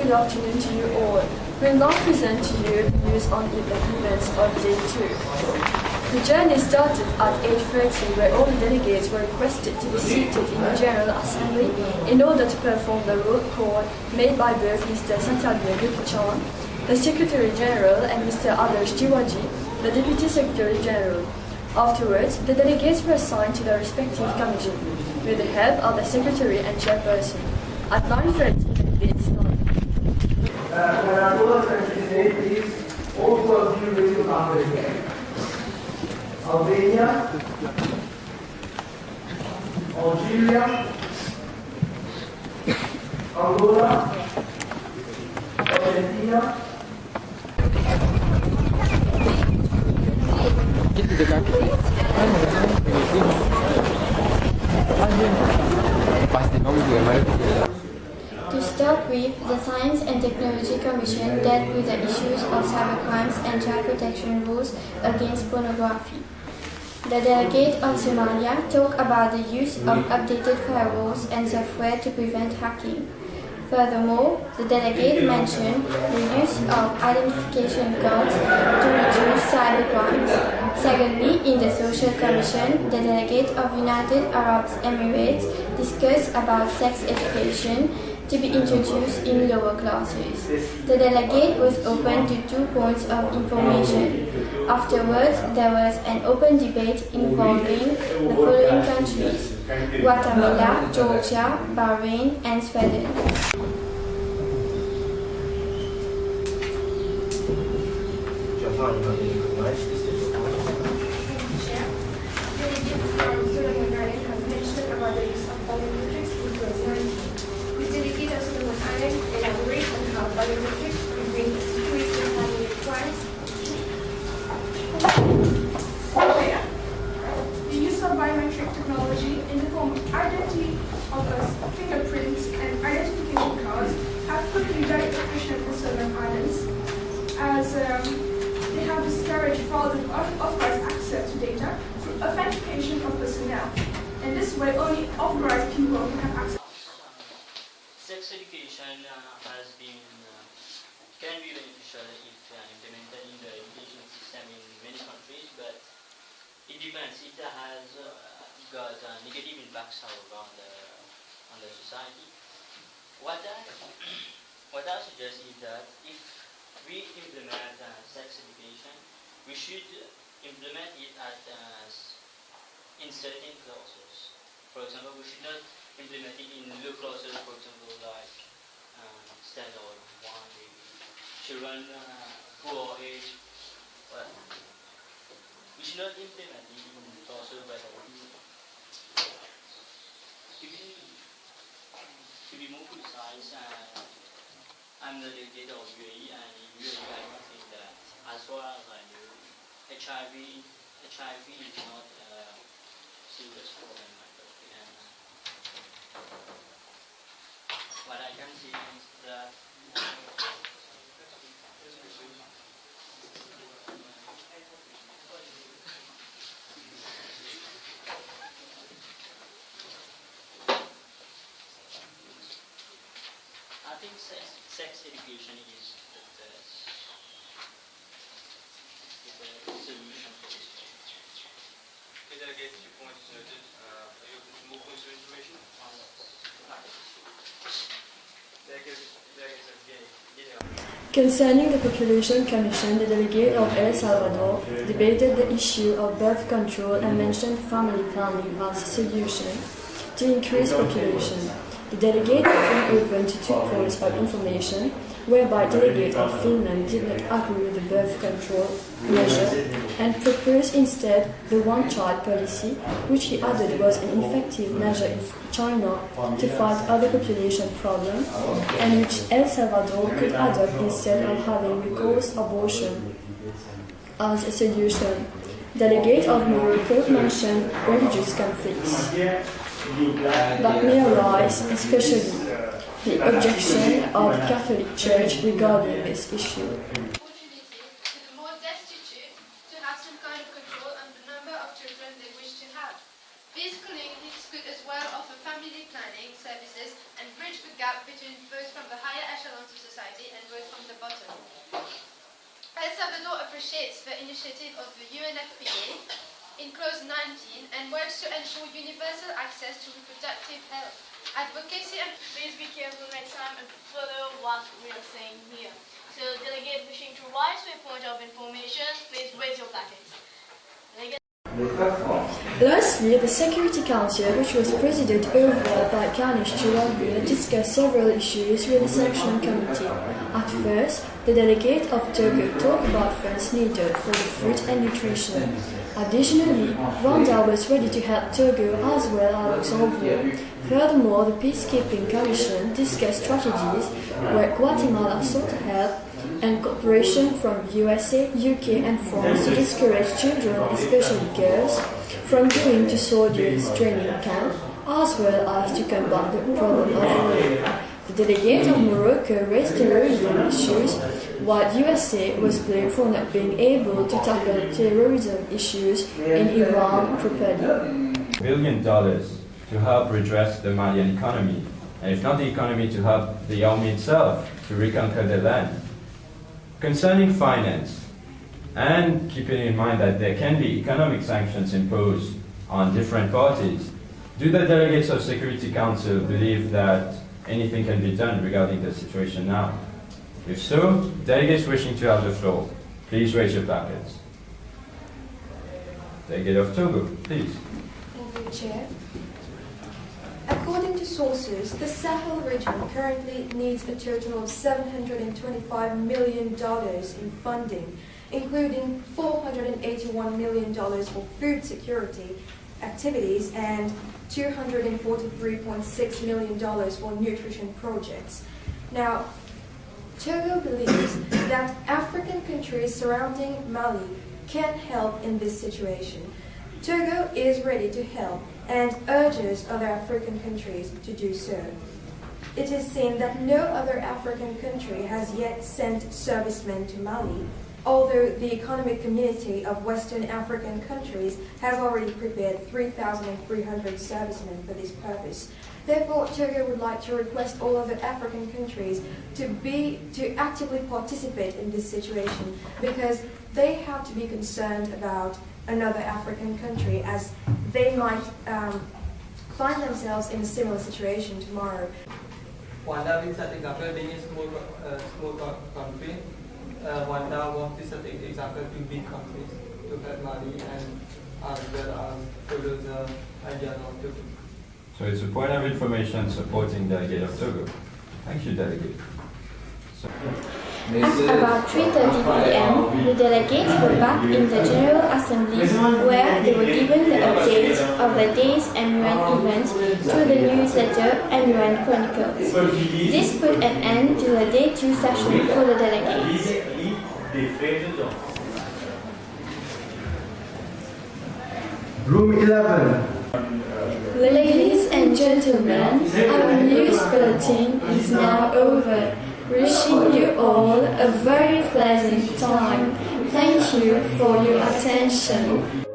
good afternoon to you all. We'll now present to you news on the events of Day 2. The journey started at 8:30, where all the delegates were requested to be seated in the General Assembly in order to perform the roll call made by both Mr. Santiago Yukichan, the Secretary General, and Mr. Adarsh Jiwaji, the Deputy Secretary General. Afterwards, the delegates were assigned to their respective committee, with the help of the Secretary and Chairperson. At 9:30, the debate started. When our total countries name, please also a few with you Albania, Algeria, Angola, Argentina, To start with, the Science and Technology Commission dealt with the issues of cybercrimes and child protection rules against pornography. The delegate of Somalia talked about the use of updated firewalls and software to prevent hacking. Furthermore, the delegate mentioned the use of identification cards to reduce cybercrimes. Secondly, in the Social Commission, the delegate of United Arab Emirates discussed about sex education to be introduced in lower classes. The delegate was open to 2 points of information. Afterwards, there was an open debate involving the following countries: Guatemala, Georgia, Bahrain, and Sweden. The use of biometric technology in the form of identity of fingerprints and identification cards have proven very efficient in Solomon Islands, as they have discouraged fraud and authorized access to data through authentication of personnel. And this way, only authorized people can have access. Sex education can be beneficial if implemented in the education system in many countries, but it depends. It has got negative impacts, however, on the society. What I suggest is that if we implement sex education, we should implement it in certain classes. For example, we should not implement it in low classes, for example, like standard 1, maybe children who are aged. Well, we should not implement it in classes where to be more precise, I'm the delegate of UAE, and in UAE I can think that as far as I know, HIV is not a serious problem in my country, and what I can say is that I think sex education is the solution for this problem. Okay, delegate, your point is noted. Are you open to more points of information? Concerning the Population Commission, the delegate of El Salvador debated the issue of birth control and mentioned family planning as a solution to increase population. The delegate was open to 2 points of information, whereby delegate of Finland did not agree with the birth control measure and proposed instead the one-child policy, which he added was an effective measure in China to fight other population problems, and which El Salvador could adopt instead of having recourse abortion as a solution. Delegate of Morocco mentioned religious conflicts that may arise, especially the objection of the Catholic Church regarding this issue. To the more destitute to have some kind of control on the number of children they wish to have. Basically, this could as well offer family planning services and bridge the gap between those from the higher echelons of society Salvador appreciates the initiative of the UNFPA in Clause 19 and works to ensure universal access to reproductive health, advocacy and... Please be careful next time and follow what we are saying here. So, delegate wishing to rise to a point of information, please raise your packets. Lastly, the Security Council, which was presided over by Ganesh Chowdhury, discussed several issues with the Selection Committee. At first, the delegate of Togo talked about funds needed for the food and nutrition. Additionally, Rwanda was ready to help Togo as well as Luxembourg. Furthermore, the Peacekeeping Commission discussed strategies where Guatemala sought help and cooperation from USA, UK and France to discourage children, especially girls, from going to soldiers' training camp, as well as to combat the problem of rape. The delegate of Morocco raised terrorism issues, while USA was blamed for not being able to tackle terrorism issues in Iran properly. $1 billion to help redress the Malian economy, and if not the economy, to help the army itself to reconquer the land. Concerning finance, and keeping in mind that there can be economic sanctions imposed on different parties, do the delegates of Security Council believe that anything can be done regarding the situation now? If so, delegates wishing to have the floor, please raise your packets. Delegate of Togo, please. Thank you, Chair. According to sources, the Sahel region currently needs a total of $725 million in funding, including $481 million for food security activities and $243.6 million for nutrition projects. Now, Togo believes that African countries surrounding Mali can help in this situation. Togo is ready to help and urges other African countries to do so. It is seen that no other African country has yet sent servicemen to Mali, although the Economic Community of Western African countries has already prepared 3,300 servicemen for this purpose. Therefore, Togo would like to request all other African countries to actively participate in this situation, because they have to be concerned about another African country, as they might find themselves in a similar situation tomorrow. Rwanda will setting up being a small country. Rwanda wants to setting example to big countries to help Mali and as well as follow the idea of Togo. So it's a point of information supporting Delegate of Togo. Thank you, Delegate. At about 3:30 p.m., the delegates were back in the General Assembly, where they were given the updates of the day's MUN events through the newsletter MUN Chronicles. This put an end to the Day 2 session for the delegates. Room 11. Ladies and gentlemen, our news bulletin is now over. Wishing you all a very pleasant time. Thank you for your attention.